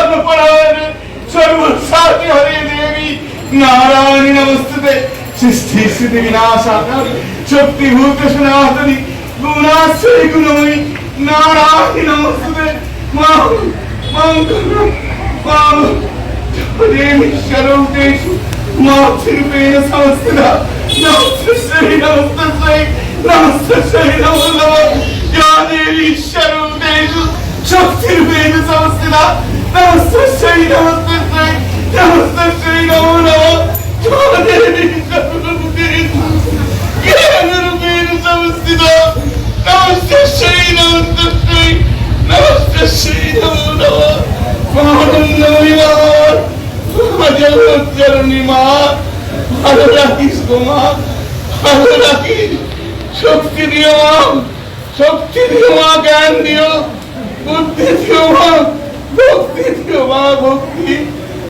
सर्वपरायणे सर्वसाधि हरे देवी नारायणी नमस्ते सृष्टि स्थिति विनाशाकारी शक्तिभूत सनातनी गुणाश्रय गुणमयी नारायणी नमस्ते मां देवी शरणेषु मातृरूपेण संस्थिता नमस्ते नमो नमः या देवी शरणेषु शक्तिरूपेण संस्थिता नमस्ते नमो नमः या देवी शरणेषु ज्ञानरूपेण संस्थिता नमस्ते नमो नमः জগৎজননী মা ভালো রাখিস গো মা ভালো রাখিস শক্তি দিও মা জ্ঞান দিও বুদ্ধি দিও মা ভক্তি দিও মা ভক্তি